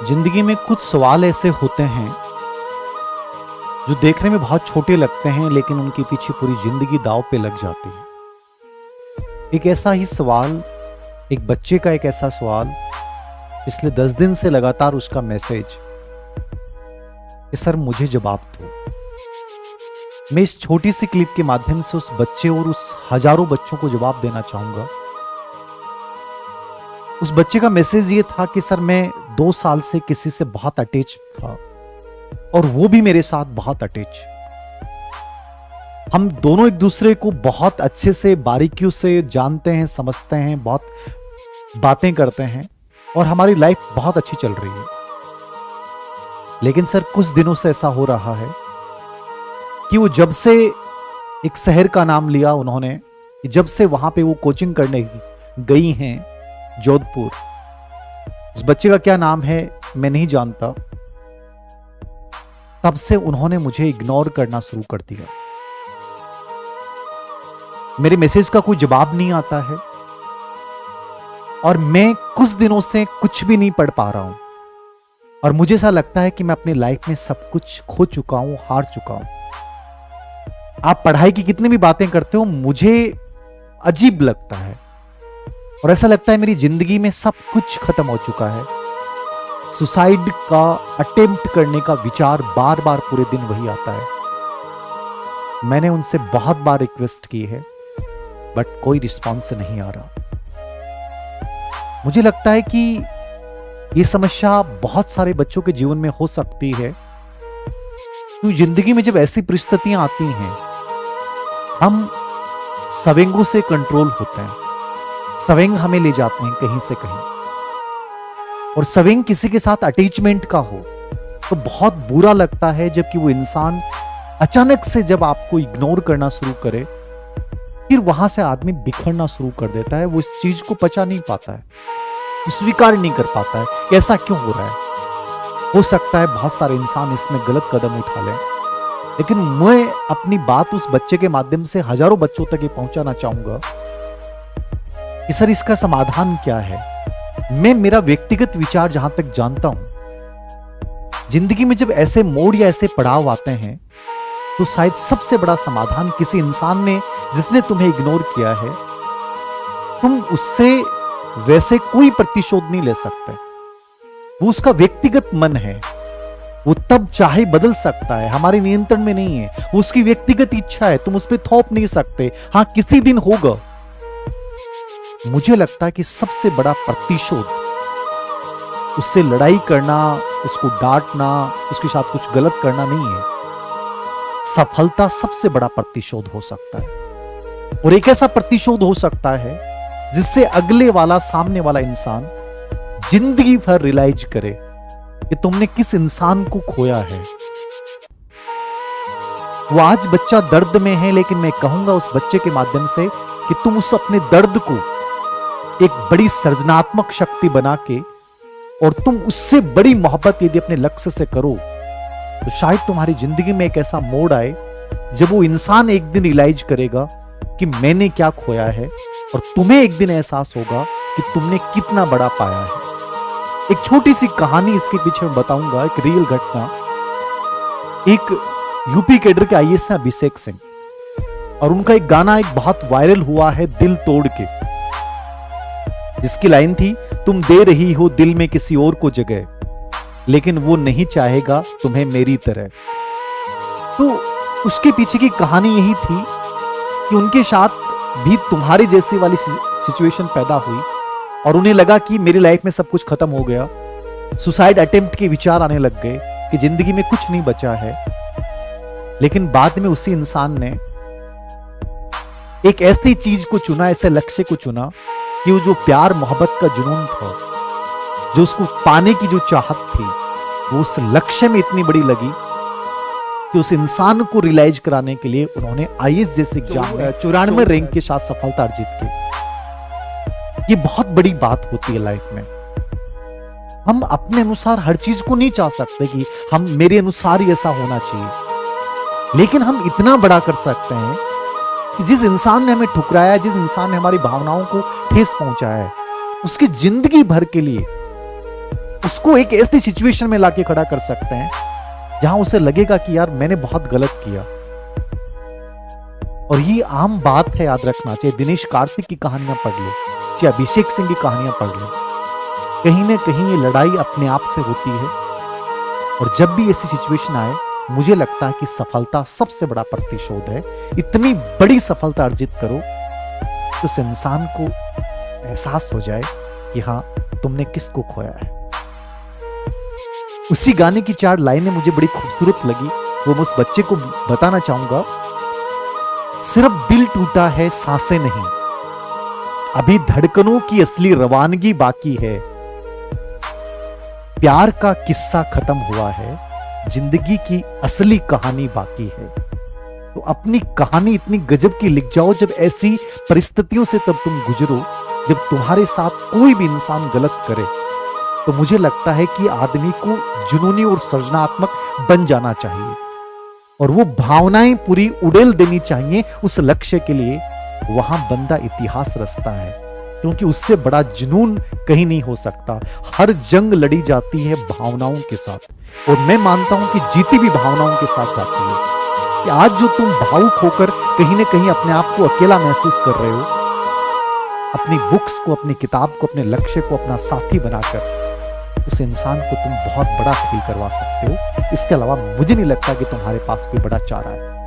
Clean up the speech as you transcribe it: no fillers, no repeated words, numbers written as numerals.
जिंदगी में कुछ सवाल ऐसे होते हैं जो देखने में बहुत छोटे लगते हैं, लेकिन उनके पीछे पूरी जिंदगी दांव पे लग जाती है। एक ऐसा ही सवाल, एक बच्चे का एक ऐसा सवाल, पिछले 10 दिन से लगातार उसका मैसेज कि सर मुझे जवाब दो। मैं इस छोटी सी क्लिप के माध्यम से उस बच्चे और उस हजारों बच्चों को जवाब देना चाहूंगा। उस बच्चे का मैसेज ये था कि सर मैं 2 साल से किसी से बहुत अटैच था और वो भी मेरे साथ बहुत अटैच। हम दोनों एक दूसरे को बहुत अच्छे से बारीकियों से जानते हैं, समझते हैं, बहुत बातें करते हैं और हमारी लाइफ बहुत अच्छी चल रही है। लेकिन सर कुछ दिनों से ऐसा हो रहा है कि वो जब से एक शहर का नाम लिया उन्होंने, जब से वहां पे वो कोचिंग करने गई हैं जोधपुर, उस बच्चे का क्या नाम है मैं नहीं जानता, तब से उन्होंने मुझे इग्नोर करना शुरू कर दिया। मेरे मैसेज का कोई जवाब नहीं आता है और मैं कुछ दिनों से कुछ भी नहीं पढ़ पा रहा हूं और मुझे ऐसा लगता है कि मैं अपनी लाइफ में सब कुछ खो चुका हूं, हार चुका हूं। आप पढ़ाई की कितनी भी बातें करते हो, मुझे अजीब लगता है और ऐसा लगता है मेरी जिंदगी में सब कुछ खत्म हो चुका है। सुसाइड का अटेम्प्ट करने का विचार बार बार पूरे दिन वही आता है। मैंने उनसे बहुत बार रिक्वेस्ट की है बट कोई रिस्पॉन्स नहीं आ रहा। मुझे लगता है कि यह समस्या बहुत सारे बच्चों के जीवन में हो सकती है। तो जिंदगी में जब ऐसी परिस्थितियां आती हैं, हम सवेंगों से कंट्रोल होते हैं। सवेंग हमें ले जाते हैं कहीं से कहीं, और सवेंग किसी के साथ अटैचमेंट का हो तो बहुत बुरा लगता है। जबकि वो इंसान अचानक से जब आपको इग्नोर करना शुरू करे, फिर वहां से आदमी बिखरना शुरू कर देता है। वो इस चीज को पचा नहीं पाता है, स्वीकार नहीं कर पाता है कि ऐसा क्यों हो रहा है। हो सकता है बहुत सारे इंसान इसमें गलत कदम उठा लें, लेकिन मैं अपनी बात उस बच्चे के माध्यम से हजारों बच्चों तक ये पहुंचाना चाहूंगा कि सर इसका समाधान क्या है। मैं मेरा व्यक्तिगत विचार जहां तक जानता हूं, जिंदगी में जब ऐसे मोड़ या ऐसे पड़ाव आते हैं तो शायद सबसे बड़ा समाधान किसी इंसान ने जिसने तुम्हें इग्नोर किया है, तुम उससे वैसे कोई प्रतिशोध नहीं ले सकते। वो उसका व्यक्तिगत मन है, वो तब चाहे बदल सकता है, हमारे नियंत्रण में नहीं है। वो उसकी व्यक्तिगत इच्छा है, तुम उस पर थोप नहीं सकते। हां, किसी दिन होगा। मुझे लगता है कि सबसे बड़ा प्रतिशोध उससे लड़ाई करना, उसको डांटना, उसके साथ कुछ गलत करना नहीं है। सफलता सबसे बड़ा प्रतिशोध हो सकता है, और एक ऐसा प्रतिशोध हो सकता है जिससे अगले वाला, सामने वाला इंसान जिंदगी भर रियलाइज करे कि तुमने किस इंसान को खोया है। वो आज बच्चा दर्द में है, लेकिन मैं कहूंगा उस बच्चे के माध्यम से कि तुम उस अपने दर्द को एक बड़ी सृजनात्मक शक्ति बना के, और तुम उससे बड़ी मोहब्बत यदि अपने लक्ष्य से करो, तो शायद तुम्हारी जिंदगी में एक ऐसा मोड़ आए जब वो इंसान एक दिन रियलाइज करेगा कि मैंने क्या खोया है, और तुम्हें एक दिन एहसास होगा कि तुमने कितना बड़ा पाया है। एक छोटी सी कहानी इसके पीछे मैं बताऊंगा, एक रियल घटना। एक यूपी कैडर के आईएएस हैं अभिषेक सिंह, और उनका एक गाना एक बहुत वायरल हुआ है, दिल तोड़ के, जिसकी लाइन थी, तुम दे रही हो दिल में किसी और को जगह, लेकिन वो नहीं चाहेगा तुम्हें मेरी तरह। तो उसके पीछे की कहानी यही थी कि उनके साथ भी तुम्हारे जैसी वाली सिचुएशन पैदा हुई और उन्हें लगा कि मेरी लाइफ में सब कुछ खत्म हो गया। सुसाइड अटेम्प्ट के विचार आने लग गए कि जिंदगी में कुछ नहीं बचा है। लेकिन बाद में उसी इंसान ने एक ऐसी चीज को चुना, ऐसे लक्ष्य को चुना कि वो जो प्यार मोहब्बत का जुनून था, जो उसको पाने की जो चाहत थी, वो उस लक्ष्य में इतनी बड़ी लगी कि उस इंसान को रियलाइज कराने के लिए उन्होंने आईएएस जैसे एग्जाम में 94 रैंक के साथ सफलता अर्जित की। ये बहुत बड़ी बात होती है लाइफ में। हम अपने अनुसार हर चीज को नहीं चाह सकते कि हम मेरे अनुसार ही ऐसा होना चाहिए, लेकिन हम इतना बड़ा कर सकते हैं कि जिस इंसान ने हमें ठुकराया, जिस इंसान ने हमारी भावनाओं को ठेस पहुंचाया है, उसकी जिंदगी भर के लिए उसको एक ऐसी सिचुएशन में लाके खड़ा कर सकते हैं जहां उसे लगेगा कि यार मैंने बहुत गलत किया। और ये आम बात है, याद रखना चाहिए। दिनेश कार्तिक की कहानियां पढ़ लो, चाहे अभिषेक सिंह की कहानियां पढ़ लो, कहीं ना कहीं ये लड़ाई अपने आप से होती है। और जब भी ऐसी सिचुएशन आए, मुझे लगता है कि सफलता सबसे बड़ा प्रतिशोध है। इतनी बड़ी सफलता अर्जित करो तो उस इंसान को एहसास हो जाए कि हाँ, तुमने किसको खोया है। उसी गाने की 4 लाइनें मुझे बड़ी खूबसूरत लगी, वो मैं उस बच्चे को बताना चाहूंगा। सिर्फ दिल टूटा है, सांसें नहीं, अभी धड़कनों की असली रवानगी बाकी है। प्यार का किस्सा खत्म हुआ है, जिंदगी की असली कहानी बाकी है। तो अपनी कहानी इतनी गजब की लिख जाओ, जब ऐसी परिस्थितियों से जब तुम गुजरो, जब तुम्हारे साथ कोई भी इंसान गलत करे, तो मुझे लगता है कि आदमी को जुनूनी और सृजनात्मक बन जाना चाहिए और वो भावनाएं पूरी उड़ेल देनी चाहिए उस लक्ष्य के लिए। वहां बंदा इतिहास रचता है, क्योंकि उससे बड़ा जुनून कहीं नहीं हो सकता। हर जंग लड़ी जाती है भावनाओं के साथ, और मैं मानता हूं कि जीती भी भावनाओं के साथ जाती है। कि आज जो तुम भावुक होकर कहीं ना कहीं अपने आप को अकेला महसूस कर रहे हो, अपनी बुक्स को, अपनी किताब को, अपने लक्ष्य को अपना साथी बनाकर उस इंसान को तुम बहुत बड़ा फील करवा सकते हो। इसके अलावा मुझे नहीं लगता कि तुम्हारे पास कोई बड़ा चारा है।